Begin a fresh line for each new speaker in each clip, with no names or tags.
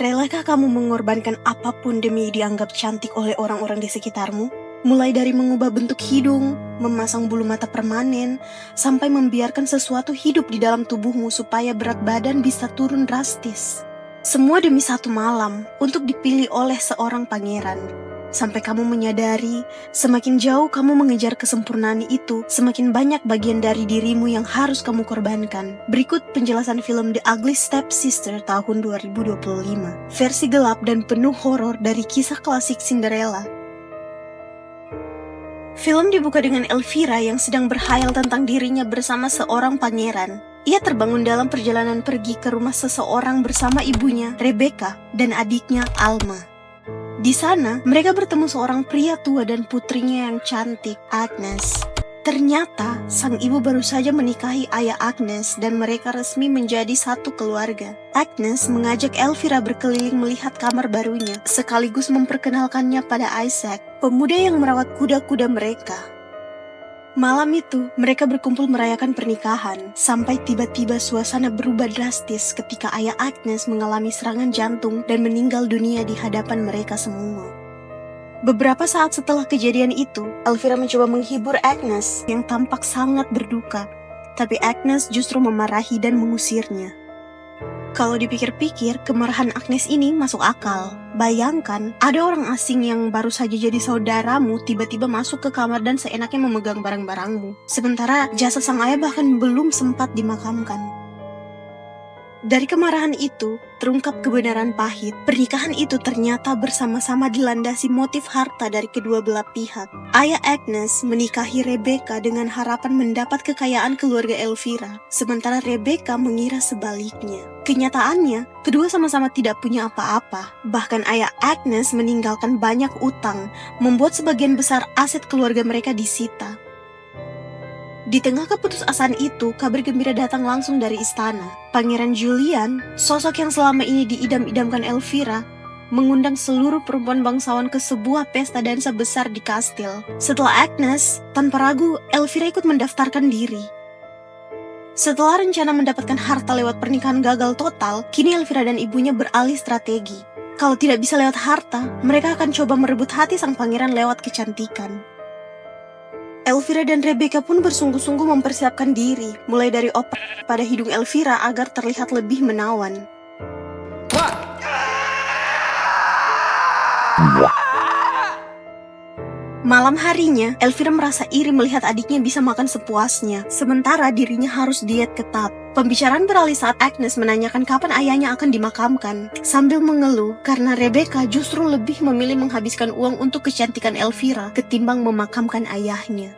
Relakah kamu mengorbankan apapun demi dianggap cantik oleh orang-orang di sekitarmu? Mulai dari mengubah bentuk hidung, memasang bulu mata permanen, sampai membiarkan sesuatu hidup di dalam tubuhmu supaya berat badan bisa turun drastis. Semua demi satu malam untuk dipilih oleh seorang pangeran. Sampai kamu menyadari, semakin jauh kamu mengejar kesempurnaan itu, semakin banyak bagian dari dirimu yang harus kamu korbankan. Berikut penjelasan film The Ugly Stepsister tahun 2025. Versi gelap dan penuh horor dari kisah klasik Cinderella. Film dibuka dengan Elvira yang sedang berkhayal tentang dirinya bersama seorang pangeran. Ia terbangun dalam perjalanan pergi ke rumah seseorang bersama ibunya, Rebecca, dan adiknya, Alma. Di sana, mereka bertemu seorang pria tua dan putrinya yang cantik, Agnes. Ternyata, sang ibu baru saja menikahi ayah Agnes dan mereka resmi menjadi satu keluarga. Agnes mengajak Elvira berkeliling melihat kamar barunya, sekaligus memperkenalkannya pada Isaac, pemuda yang merawat kuda-kuda mereka. Malam itu, mereka berkumpul merayakan pernikahan, sampai tiba-tiba suasana berubah drastis ketika ayah Agnes mengalami serangan jantung dan meninggal dunia di hadapan mereka semua. Beberapa saat setelah kejadian itu, Elvira mencoba menghibur Agnes yang tampak sangat berduka, tapi Agnes justru memarahi dan mengusirnya. Kalau dipikir-pikir, kemarahan Agnes ini masuk akal. Bayangkan, ada orang asing yang baru saja jadi saudaramu tiba-tiba masuk ke kamar dan seenaknya memegang barang-barangmu. Sementara jasad sang ayah bahkan belum sempat dimakamkan. Dari kemarahan itu, terungkap kebenaran pahit. Pernikahan itu ternyata bersama-sama dilandasi motif harta dari kedua belah pihak. Ayah Agnes menikahi Rebecca dengan harapan mendapat kekayaan keluarga Elvira, sementara Rebecca mengira sebaliknya. Kenyataannya, kedua sama-sama tidak punya apa-apa. Bahkan ayah Agnes meninggalkan banyak utang, membuat sebagian besar aset keluarga mereka disita. Di tengah keputusasaan itu, kabar gembira datang langsung dari istana. Pangeran Julian, sosok yang selama ini diidam-idamkan Elvira, mengundang seluruh perempuan bangsawan ke sebuah pesta dansa besar di kastil. Setelah Agnes, tanpa ragu, Elvira ikut mendaftarkan diri. Setelah rencana mendapatkan harta lewat pernikahan gagal total, kini Elvira dan ibunya beralih strategi. Kalau tidak bisa lewat harta, mereka akan coba merebut hati sang pangeran lewat kecantikan. Elvira dan Rebecca pun bersungguh-sungguh mempersiapkan diri, mulai dari opak pada hidung Elvira agar terlihat lebih menawan. Malam harinya, Elvira merasa iri melihat adiknya bisa makan sepuasnya, sementara dirinya harus diet ketat. Pembicaraan beralih saat Agnes menanyakan kapan ayahnya akan dimakamkan, sambil mengeluh karena Rebecca justru lebih memilih menghabiskan uang untuk kecantikan Elvira ketimbang memakamkan ayahnya.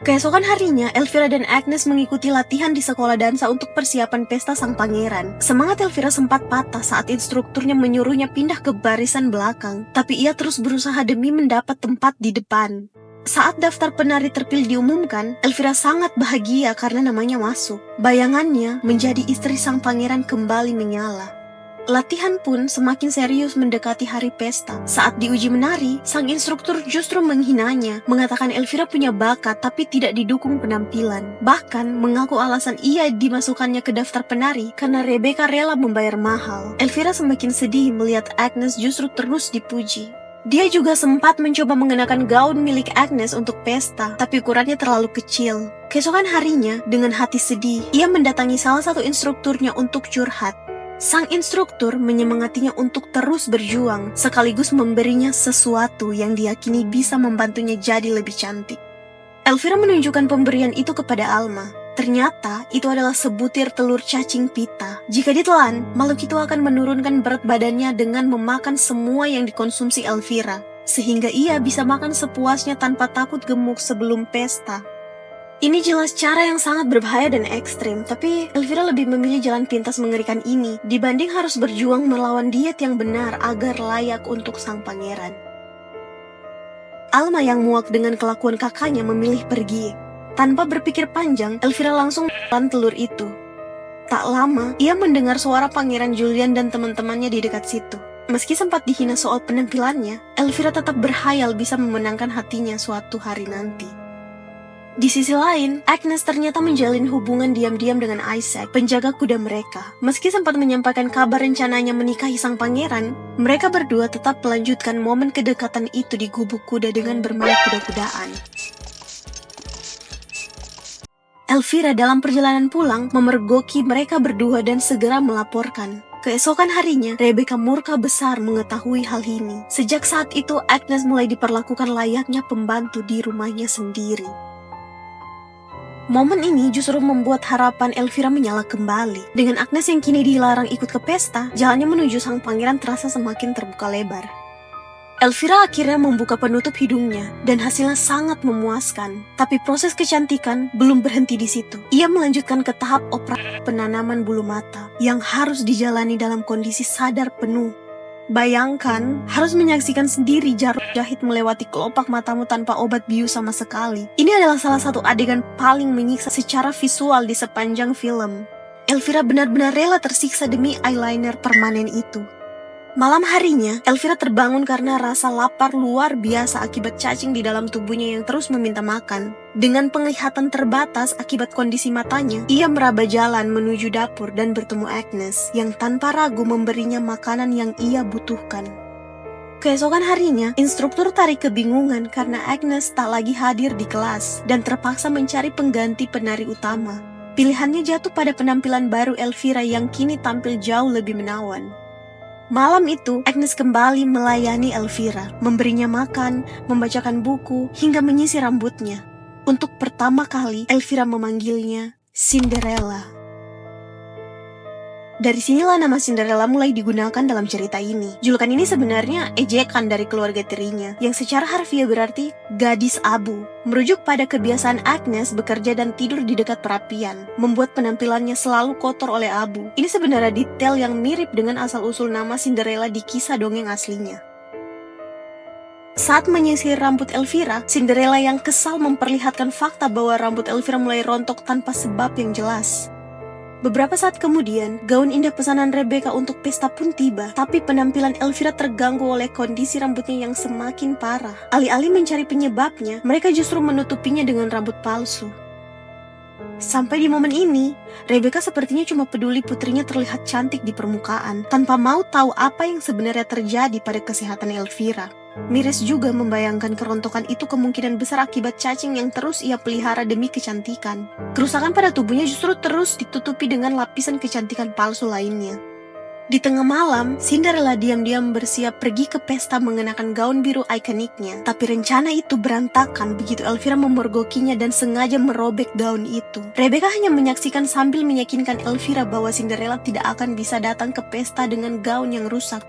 Keesokan harinya, Elvira dan Agnes mengikuti latihan di sekolah dansa untuk persiapan pesta sang pangeran. Semangat Elvira sempat patah saat instrukturnya menyuruhnya pindah ke barisan belakang, tapi ia terus berusaha demi mendapat tempat di depan. Saat daftar penari terpilih diumumkan, Elvira sangat bahagia karena namanya masuk. Bayangannya menjadi istri sang pangeran kembali menyala. Latihan pun semakin serius mendekati hari pesta. Saat diuji menari, sang instruktur justru menghinanya, mengatakan Elvira punya bakat tapi tidak didukung penampilan. Bahkan mengaku alasan ia dimasukkannya ke daftar penari karena Rebecca rela membayar mahal. Elvira semakin sedih melihat Agnes justru terus dipuji. Dia juga sempat mencoba mengenakan gaun milik Agnes untuk pesta, tapi ukurannya terlalu kecil. Keesokan harinya, dengan hati sedih, ia mendatangi salah satu instrukturnya untuk curhat. Sang instruktur menyemangatinya untuk terus berjuang, sekaligus memberinya sesuatu yang diyakini bisa membantunya jadi lebih cantik. Elvira menunjukkan pemberian itu kepada Alma. Ternyata, itu adalah sebutir telur cacing pita. Jika ditelan, makhluk itu akan menurunkan berat badannya dengan memakan semua yang dikonsumsi Elvira, sehingga ia bisa makan sepuasnya tanpa takut gemuk sebelum pesta. Ini jelas cara yang sangat berbahaya dan ekstrim, tapi Elvira lebih memilih jalan pintas mengerikan ini dibanding harus berjuang melawan diet yang benar agar layak untuk sang pangeran. Alma yang muak dengan kelakuan kakaknya memilih pergi. Tanpa berpikir panjang, Elvira langsung menelan telur itu. Tak lama, ia mendengar suara Pangeran Julian dan teman-temannya di dekat situ. Meski sempat dihina soal penampilannya, Elvira tetap berhayal bisa memenangkan hatinya suatu hari nanti. Di sisi lain, Agnes ternyata menjalin hubungan diam-diam dengan Isaac, penjaga kuda mereka. Meski sempat menyampaikan kabar rencananya menikahi sang pangeran, mereka berdua tetap melanjutkan momen kedekatan itu di gubuk kuda dengan bermain kuda-kudaan. Elvira dalam perjalanan pulang memergoki mereka berdua dan segera melaporkan. Keesokan harinya, Rebecca murka besar mengetahui hal ini. Sejak saat itu, Agnes mulai diperlakukan layaknya pembantu di rumahnya sendiri. Momen ini justru membuat harapan Elvira menyala kembali. Dengan Agnes yang kini dilarang ikut ke pesta, jalannya menuju sang pangeran terasa semakin terbuka lebar. Elvira akhirnya membuka penutup hidungnya, dan hasilnya sangat memuaskan. Tapi proses kecantikan belum berhenti di situ. Ia melanjutkan ke tahap operasi penanaman bulu mata, yang harus dijalani dalam kondisi sadar penuh. Bayangkan, harus menyaksikan sendiri jarum jahit melewati kelopak matamu tanpa obat bius sama sekali. Ini adalah salah satu adegan paling menyiksa secara visual di sepanjang film. Elvira benar-benar rela tersiksa demi eyeliner permanen itu. Malam harinya, Elvira terbangun karena rasa lapar luar biasa akibat cacing di dalam tubuhnya yang terus meminta makan. Dengan penglihatan terbatas akibat kondisi matanya, ia meraba jalan menuju dapur dan bertemu Agnes yang tanpa ragu memberinya makanan yang ia butuhkan. Keesokan harinya, instruktur tari kebingungan karena Agnes tak lagi hadir di kelas dan terpaksa mencari pengganti penari utama. Pilihannya jatuh pada penampilan baru Elvira yang kini tampil jauh lebih menawan. Malam itu, Agnes kembali melayani Elvira, memberinya makan, membacakan buku, hingga menyisir rambutnya. Untuk pertama kali, Elvira memanggilnya Cinderella. Dari sinilah nama Cinderella mulai digunakan dalam cerita ini. Julukan ini sebenarnya ejekan dari keluarga tirinya, yang secara harfiah berarti gadis abu. Merujuk pada kebiasaan Agnes bekerja dan tidur di dekat perapian, membuat penampilannya selalu kotor oleh abu. Ini sebenarnya detail yang mirip dengan asal-usul nama Cinderella di kisah dongeng aslinya. Saat menyisir rambut Elvira, Cinderella yang kesal memperlihatkan fakta bahwa rambut Elvira mulai rontok tanpa sebab yang jelas. Beberapa saat kemudian, gaun indah pesanan Rebecca untuk pesta pun tiba, tapi penampilan Elvira terganggu oleh kondisi rambutnya yang semakin parah. Alih-alih mencari penyebabnya, mereka justru menutupinya dengan rambut palsu. Sampai di momen ini, Rebecca sepertinya cuma peduli putrinya terlihat cantik di permukaan, tanpa mau tahu apa yang sebenarnya terjadi pada kesehatan Elvira. Miris juga membayangkan kerontokan itu kemungkinan besar akibat cacing yang terus ia pelihara demi kecantikan. Kerusakan pada tubuhnya justru terus ditutupi dengan lapisan kecantikan palsu lainnya. Di tengah malam, Cinderella diam-diam bersiap pergi ke pesta mengenakan gaun biru ikoniknya. Tapi rencana itu berantakan begitu Elvira memergokinya dan sengaja merobek gaun itu. Rebecca hanya menyaksikan sambil meyakinkan Elvira bahwa Cinderella tidak akan bisa datang ke pesta dengan gaun yang rusak.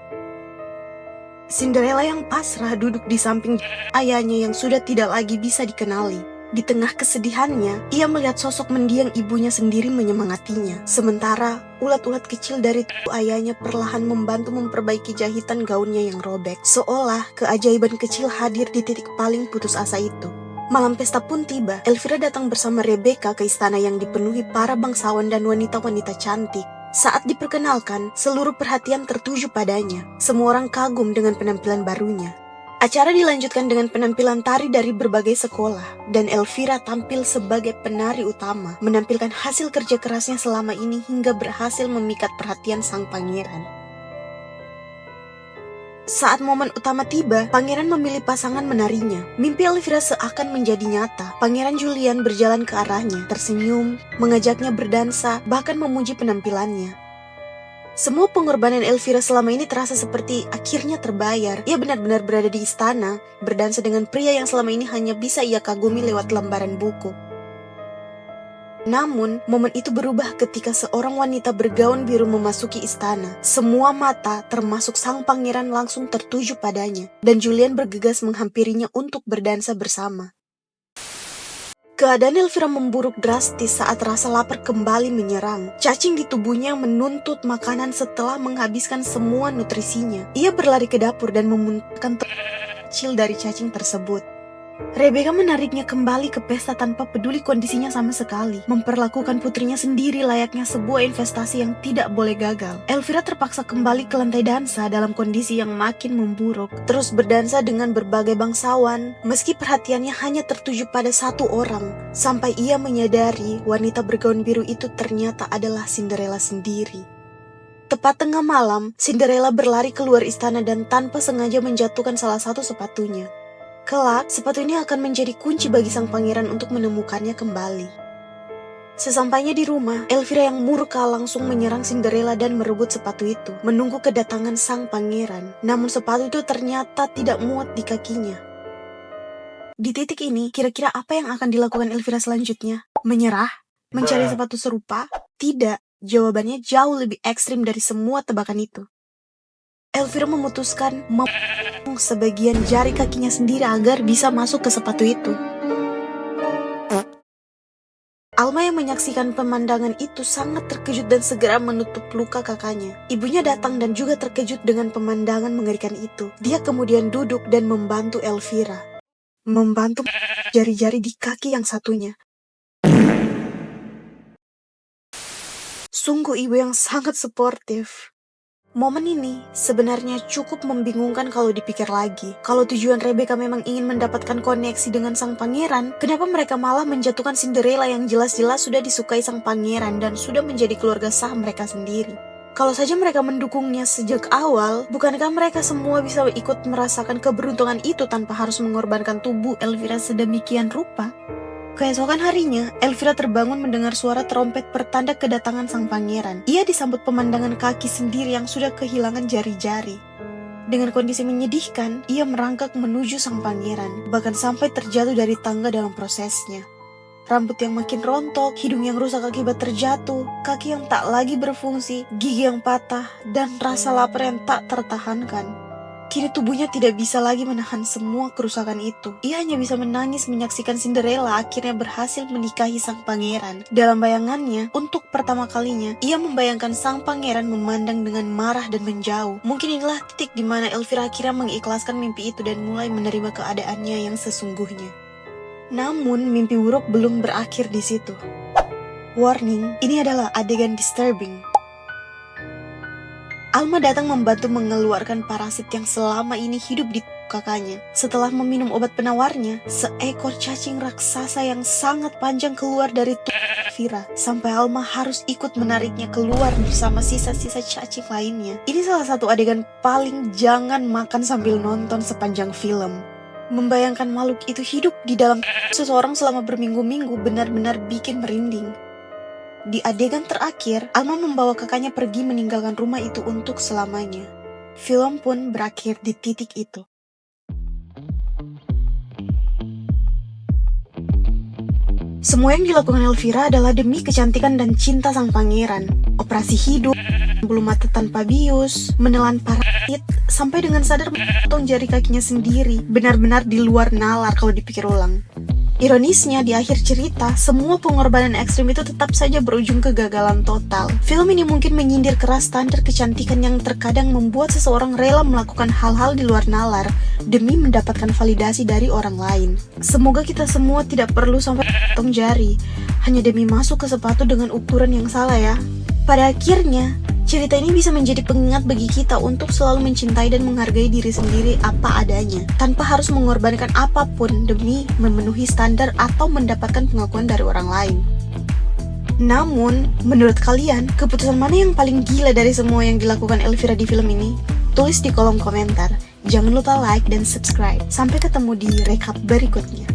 Cinderella yang pasrah duduk di samping ayahnya yang sudah tidak lagi bisa dikenali. Di tengah kesedihannya, ia melihat sosok mendiang ibunya sendiri menyemangatinya. Sementara, ulat-ulat kecil dari tubuh ayahnya perlahan membantu memperbaiki jahitan gaunnya yang robek. Seolah keajaiban kecil hadir di titik paling putus asa itu. Malam pesta pun tiba. Elvira datang bersama Rebecca ke istana yang dipenuhi para bangsawan dan wanita-wanita cantik. Saat diperkenalkan, seluruh perhatian tertuju padanya. Semua orang kagum dengan penampilan barunya. Acara dilanjutkan dengan penampilan tari dari berbagai sekolah, dan Elvira tampil sebagai penari utama, menampilkan hasil kerja kerasnya selama ini hingga berhasil memikat perhatian sang pangeran. Saat momen utama tiba, pangeran memilih pasangan menarinya. Mimpi Elvira seakan menjadi nyata. Pangeran Julian berjalan ke arahnya, tersenyum, mengajaknya berdansa, bahkan memuji penampilannya. Semua pengorbanan Elvira selama ini terasa seperti akhirnya terbayar. Ia benar-benar berada di istana, berdansa dengan pria yang selama ini hanya bisa ia kagumi lewat lembaran buku. Namun, momen itu berubah ketika seorang wanita bergaun biru memasuki istana. Semua mata, termasuk sang pangeran, langsung tertuju padanya, dan Julian bergegas menghampirinya untuk berdansa bersama. Keadaan Elvira memburuk drastis saat rasa lapar kembali menyerang. Cacing di tubuhnya menuntut makanan setelah menghabiskan semua nutrisinya. Ia berlari ke dapur dan memuntahkan kecil dari cacing tersebut. Rebecca menariknya kembali ke pesta tanpa peduli kondisinya sama sekali, memperlakukan putrinya sendiri layaknya sebuah investasi yang tidak boleh gagal. Elvira terpaksa kembali ke lantai dansa dalam kondisi yang makin memburuk, terus berdansa dengan berbagai bangsawan, meski perhatiannya hanya tertuju pada satu orang, sampai ia menyadari wanita bergaun biru itu ternyata adalah Cinderella sendiri. Tepat tengah malam, Cinderella berlari keluar istana dan tanpa sengaja menjatuhkan salah satu sepatunya. Kelak, sepatu ini akan menjadi kunci bagi sang pangeran untuk menemukannya kembali. Sesampainya di rumah, Elvira yang murka langsung menyerang Cinderella dan merebut sepatu itu, menunggu kedatangan sang pangeran. Namun sepatu itu ternyata tidak muat di kakinya. Di titik ini, kira-kira apa yang akan dilakukan Elvira selanjutnya? Menyerah? Mencari sepatu serupa? Tidak, jawabannya jauh lebih ekstrim dari semua tebakan itu. Elvira memutuskan memotong sebagian jari kakinya sendiri agar bisa masuk ke sepatu itu. Alma yang menyaksikan pemandangan itu sangat terkejut dan segera menutup luka kakaknya. Ibunya datang dan juga terkejut dengan pemandangan mengerikan itu. Dia kemudian duduk dan membantu Elvira. Membantu jari-jari di kaki yang satunya. Sungguh ibu yang sangat suportif. Momen ini sebenarnya cukup membingungkan kalau dipikir lagi. Kalau tujuan Rebecca memang ingin mendapatkan koneksi dengan sang pangeran, kenapa mereka malah menjatuhkan Cinderella yang jelas-jelas sudah disukai sang pangeran dan sudah menjadi keluarga sah mereka sendiri? Kalau saja mereka mendukungnya sejak awal, bukankah mereka semua bisa ikut merasakan keberuntungan itu tanpa harus mengorbankan tubuh Elvira sedemikian rupa? Keesokan harinya, Elvira terbangun mendengar suara trompet pertanda kedatangan sang pangeran. Ia disambut pemandangan kaki sendiri yang sudah kehilangan jari-jari. Dengan kondisi menyedihkan, ia merangkak menuju sang pangeran, bahkan sampai terjatuh dari tangga dalam prosesnya. Rambut yang makin rontok, hidung yang rusak akibat terjatuh, kaki yang tak lagi berfungsi, gigi yang patah, dan rasa lapar yang tak tertahankan. Kini tubuhnya tidak bisa lagi menahan semua kerusakan itu. Ia hanya bisa menangis menyaksikan Cinderella akhirnya berhasil menikahi sang pangeran. Dalam bayangannya, untuk pertama kalinya, ia membayangkan sang pangeran memandang dengan marah dan menjauh. Mungkin inilah titik di mana Elvira akhirnya mengikhlaskan mimpi itu dan mulai menerima keadaannya yang sesungguhnya. Namun, mimpi buruk belum berakhir di situ. Warning, ini adalah adegan disturbing. Alma datang membantu mengeluarkan parasit yang selama ini hidup di kakaknya. Setelah meminum obat penawarnya, seekor cacing raksasa yang sangat panjang keluar dari tubuh Elvira, sampai Alma harus ikut menariknya keluar bersama sisa-sisa cacing lainnya. Ini salah satu adegan paling jangan makan sambil nonton sepanjang film. Membayangkan makhluk itu hidup di dalam seseorang selama berminggu-minggu benar-benar bikin merinding. Di adegan terakhir, Alma membawa kakaknya pergi meninggalkan rumah itu untuk selamanya. Film pun berakhir di titik itu. Semua yang dilakukan Elvira adalah demi kecantikan dan cinta sang pangeran. Operasi hidung, bulu mata tanpa bius, menelan parasit, sampai dengan sadar memotong jari kakinya sendiri. Benar-benar di luar nalar kalau dipikir ulang. Ironisnya, di akhir cerita, semua pengorbanan ekstrim itu tetap saja berujung kegagalan total. Film ini mungkin menyindir keras standar kecantikan yang terkadang membuat seseorang rela melakukan hal-hal di luar nalar demi mendapatkan validasi dari orang lain. Semoga kita semua tidak perlu sampai potong jari hanya demi masuk ke sepatu dengan ukuran yang salah ya. Pada akhirnya, cerita ini bisa menjadi pengingat bagi kita untuk selalu mencintai dan menghargai diri sendiri apa adanya, tanpa harus mengorbankan apapun demi memenuhi standar atau mendapatkan pengakuan dari orang lain. Namun, menurut kalian, keputusan mana yang paling gila dari semua yang dilakukan Elvira di film ini? Tulis di kolom komentar. Jangan lupa like dan subscribe. Sampai ketemu di recap berikutnya.